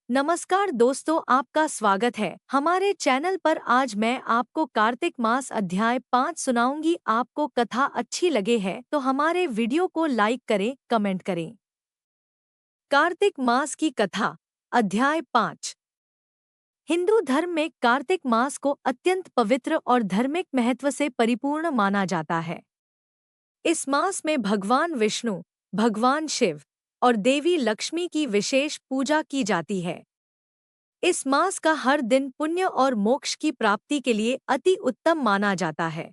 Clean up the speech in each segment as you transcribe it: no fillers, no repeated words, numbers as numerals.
नमस्कार दोस्तों, आपका स्वागत है हमारे चैनल पर। आज मैं आपको कार्तिक मास अध्याय 5 सुनाऊंगी। आपको कथा अच्छी लगे है तो हमारे वीडियो को लाइक करें, कमेंट करें। कार्तिक मास की कथा अध्याय 5। हिंदू धर्म में कार्तिक मास को अत्यंत पवित्र और धार्मिक महत्व से परिपूर्ण माना जाता है। इस मास में भगवान विष्णु, भगवान शिव और देवी लक्ष्मी की विशेष पूजा की जाती है। इस मास का हर दिन पुण्य और मोक्ष की प्राप्ति के लिए अति उत्तम माना जाता है।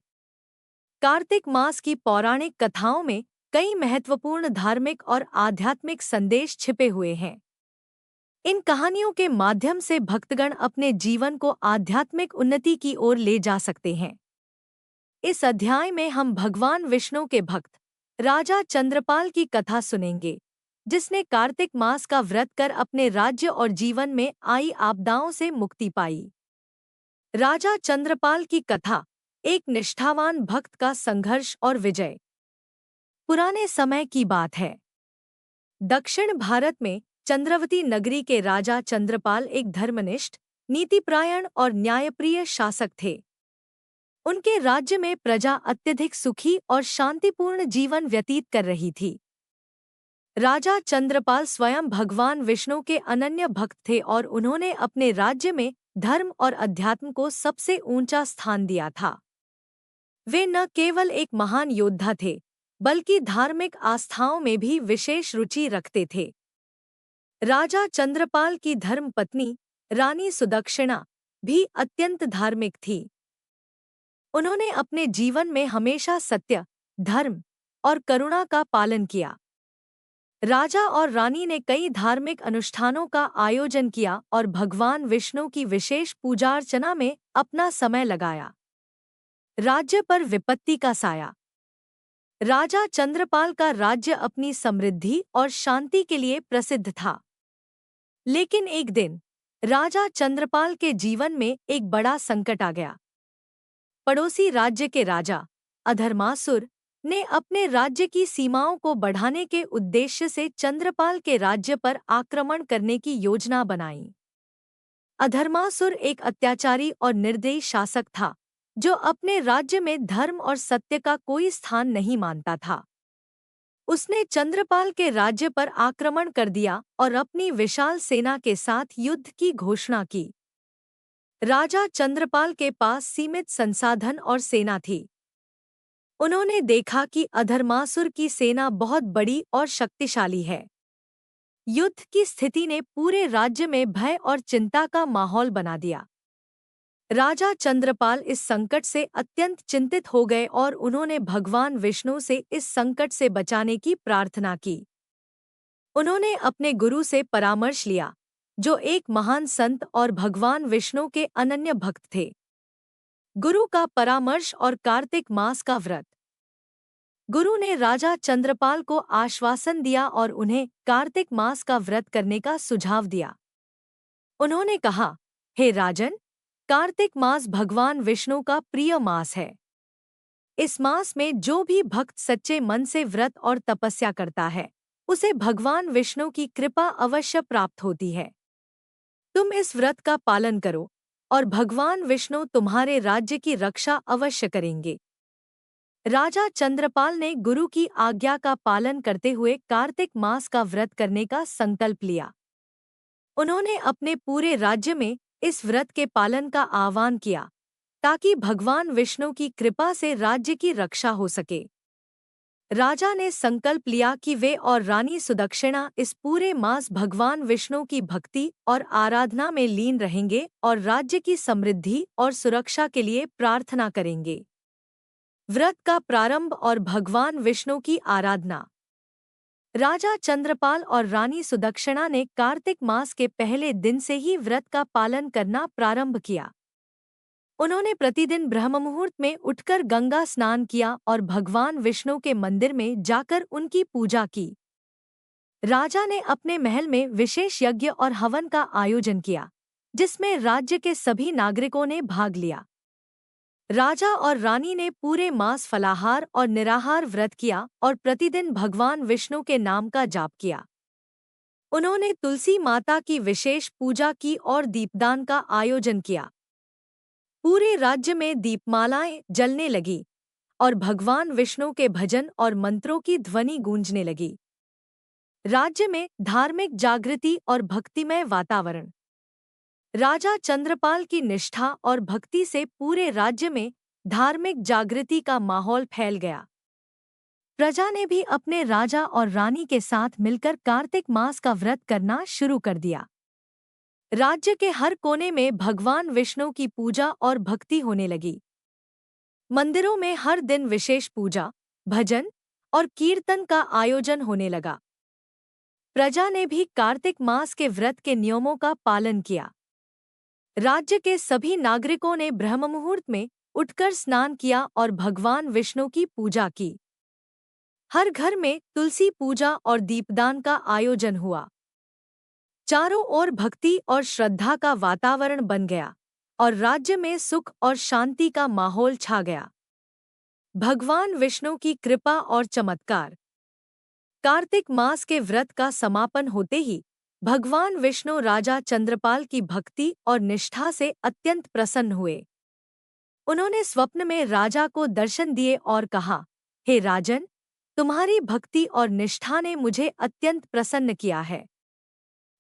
कार्तिक मास की पौराणिक कथाओं में कई महत्वपूर्ण धार्मिक और आध्यात्मिक संदेश छिपे हुए हैं। इन कहानियों के माध्यम से भक्तगण अपने जीवन को आध्यात्मिक उन्नति की ओर ले जा सकते हैं। इस अध्याय में हम भगवान विष्णु के भक्त राजा चंद्रपाल की कथा सुनेंगे, जिसने कार्तिक मास का व्रत कर अपने राज्य और जीवन में आई आपदाओं से मुक्ति पाई। राजा चंद्रपाल की कथा एक निष्ठावान भक्त का संघर्ष और विजय। पुराने समय की बात है। दक्षिण भारत में चंद्रवती नगरी के राजा चंद्रपाल एक धर्मनिष्ठ, नीतिपरायण और न्यायप्रिय शासक थे। उनके राज्य में प्रजा अत्यधिक सुखी और शांतिपूर्ण जीवन व्यतीत कर रही थी। राजा चंद्रपाल स्वयं भगवान विष्णु के अनन्य भक्त थे और उन्होंने अपने राज्य में धर्म और अध्यात्म को सबसे ऊंचा स्थान दिया था। वे न केवल एक महान योद्धा थे, बल्कि धार्मिक आस्थाओं में भी विशेष रुचि रखते थे। राजा चंद्रपाल की धर्मपत्नी रानी सुदक्षिणा भी अत्यंत धार्मिक थी। उन्होंने अपने जीवन में हमेशा सत्य, धर्म और करुणा का पालन किया। राजा और रानी ने कई धार्मिक अनुष्ठानों का आयोजन किया और भगवान विष्णु की विशेष पूजा अर्चना में अपना समय लगाया। राज्य पर विपत्ति का साया। राजा चंद्रपाल का राज्य अपनी समृद्धि और शांति के लिए प्रसिद्ध था। लेकिन एक दिन राजा चंद्रपाल के जीवन में एक बड़ा संकट आ गया। पड़ोसी राज्य के राजा अधर्मासुर ने अपने राज्य की सीमाओं को बढ़ाने के उद्देश्य से चंद्रपाल के राज्य पर आक्रमण करने की योजना बनाई। अधर्मासुर एक अत्याचारी और निर्दयी शासक था, जो अपने राज्य में धर्म और सत्य का कोई स्थान नहीं मानता था। उसने चंद्रपाल के राज्य पर आक्रमण कर दिया और अपनी विशाल सेना के साथ युद्ध की घोषणा की। राजा चंद्रपाल के पास सीमित संसाधन और सेना थी। उन्होंने देखा कि अधर्मासुर की सेना बहुत बड़ी और शक्तिशाली है। युद्ध की स्थिति ने पूरे राज्य में भय और चिंता का माहौल बना दिया। राजा चंद्रपाल इस संकट से अत्यंत चिंतित हो गए और उन्होंने भगवान विष्णु से इस संकट से बचाने की प्रार्थना की। उन्होंने अपने गुरु से परामर्श लिया, जो एक महान संत और भगवान विष्णु के अनन्य भक्त थे। गुरु का परामर्श और कार्तिक मास का व्रत। गुरु ने राजा चंद्रपाल को आश्वासन दिया और उन्हें कार्तिक मास का व्रत करने का सुझाव दिया। उन्होंने कहा, हे राजन, कार्तिक मास भगवान विष्णु का प्रिय मास है। इस मास में जो भी भक्त सच्चे मन से व्रत और तपस्या करता है, उसे भगवान विष्णु की कृपा अवश्य प्राप्त होती है। तुम इस व्रत का पालन करो और भगवान विष्णु तुम्हारे राज्य की रक्षा अवश्य करेंगे। राजा चंद्रपाल ने गुरु की आज्ञा का पालन करते हुए कार्तिक मास का व्रत करने का संकल्प लिया। उन्होंने अपने पूरे राज्य में इस व्रत के पालन का आह्वान किया, ताकि भगवान विष्णु की कृपा से राज्य की रक्षा हो सके। राजा ने संकल्प लिया कि वे और रानी सुदक्षिणा इस पूरे मास भगवान विष्णु की भक्ति और आराधना में लीन रहेंगे और राज्य की समृद्धि और सुरक्षा के लिए प्रार्थना करेंगे। व्रत का प्रारंभ और भगवान विष्णु की आराधना। राजा चंद्रपाल और रानी सुदक्षिणा ने कार्तिक मास के पहले दिन से ही व्रत का पालन करना प्रारंभ किया। उन्होंने प्रतिदिन ब्रह्ममुहूर्त में उठकर गंगा स्नान किया और भगवान विष्णु के मंदिर में जाकर उनकी पूजा की। राजा ने अपने महल में विशेष यज्ञ और हवन का आयोजन किया, जिसमें राज्य के सभी नागरिकों ने भाग लिया। राजा और रानी ने पूरे मास फलाहार और निराहार व्रत किया और प्रतिदिन भगवान विष्णु के नाम का जाप किया। उन्होंने तुलसी माता की विशेष पूजा की और दीपदान का आयोजन किया। पूरे राज्य में दीपमालाएं जलने लगी और भगवान विष्णु के भजन और मंत्रों की ध्वनि गूंजने लगी। राज्य में धार्मिक जागृति और भक्तिमय वातावरण। राजा चंद्रपाल की निष्ठा और भक्ति से पूरे राज्य में धार्मिक जागृति का माहौल फैल गया। प्रजा ने भी अपने राजा और रानी के साथ मिलकर कार्तिक मास का व्रत करना शुरू कर दिया। राज्य के हर कोने में भगवान विष्णु की पूजा और भक्ति होने लगी। मंदिरों में हर दिन विशेष पूजा, भजन और कीर्तन का आयोजन होने लगा। प्रजा ने भी कार्तिक मास के व्रत के नियमों का पालन किया। राज्य के सभी नागरिकों ने ब्रह्ममुहूर्त में उठकर स्नान किया और भगवान विष्णु की पूजा की। हर घर में तुलसी पूजा और दीपदान का आयोजन हुआ। चारों ओर भक्ति और श्रद्धा का वातावरण बन गया और राज्य में सुख और शांति का माहौल छा गया। भगवान विष्णु की कृपा और चमत्कार। कार्तिक मास के व्रत का समापन होते ही भगवान विष्णु राजा चंद्रपाल की भक्ति और निष्ठा से अत्यंत प्रसन्न हुए। उन्होंने स्वप्न में राजा को दर्शन दिए और कहा, हे राजन, तुम्हारी भक्ति और निष्ठा ने मुझे अत्यंत प्रसन्न किया है।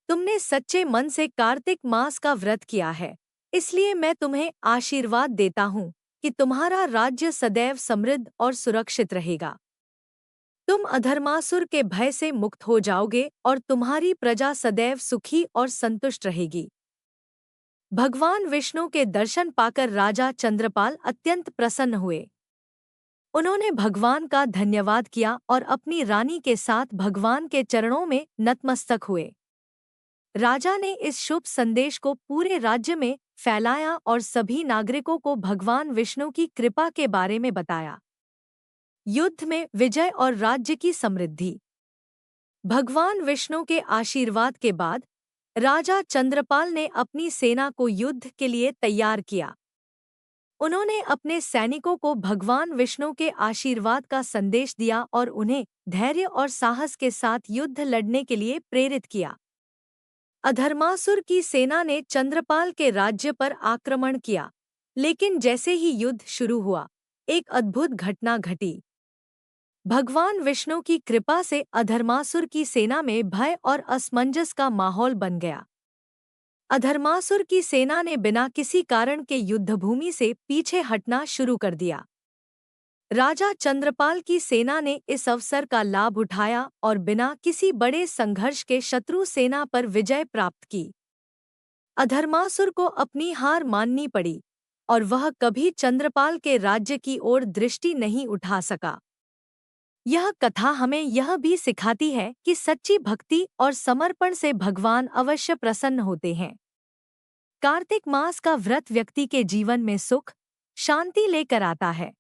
तुमने सच्चे मन से कार्तिक मास का व्रत किया है, इसलिए मैं तुम्हें आशीर्वाद देता हूँ कि तुम्हारा राज्य सदैव समृद्ध और सुरक्षित रहेगा। तुम अधर्मासुर के भय से मुक्त हो जाओगे और तुम्हारी प्रजा सदैव सुखी और संतुष्ट रहेगी। भगवान विष्णु के दर्शन पाकर राजा चंद्रपाल अत्यंत प्रसन्न हुए। उन्होंने भगवान का धन्यवाद किया और अपनी रानी के साथ भगवान के चरणों में नतमस्तक हुए। राजा ने इस शुभ संदेश को पूरे राज्य में फैलाया और सभी नागरिकों को भगवान विष्णु की कृपा के बारे में बताया। युद्ध में विजय और राज्य की समृद्धि। भगवान विष्णु के आशीर्वाद के बाद राजा चंद्रपाल ने अपनी सेना को युद्ध के लिए तैयार किया। उन्होंने अपने सैनिकों को भगवान विष्णु के आशीर्वाद का संदेश दिया और उन्हें धैर्य और साहस के साथ युद्ध लड़ने के लिए प्रेरित किया। अधर्मासुर की सेना ने चंद्रपाल के राज्य पर आक्रमण किया, लेकिन जैसे ही युद्ध शुरू हुआ, एक अद्भुत घटना घटी। भगवान विष्णु की कृपा से अधर्मासुर की सेना में भय और असमंजस का माहौल बन गया। अधर्मासुर की सेना ने बिना किसी कारण के युद्धभूमि से पीछे हटना शुरू कर दिया। राजा चंद्रपाल की सेना ने इस अवसर का लाभ उठाया और बिना किसी बड़े संघर्ष के शत्रु सेना पर विजय प्राप्त की। अधर्मासुर को अपनी हार माननी पड़ी और वह कभी चंद्रपाल के राज्य की ओर दृष्टि नहीं उठा सका। यह कथा हमें यह भी सिखाती है कि सच्ची भक्ति और समर्पण से भगवान अवश्य प्रसन्न होते हैं। कार्तिक मास का व्रत व्यक्ति के जीवन में सुख, शांति लेकर आता है।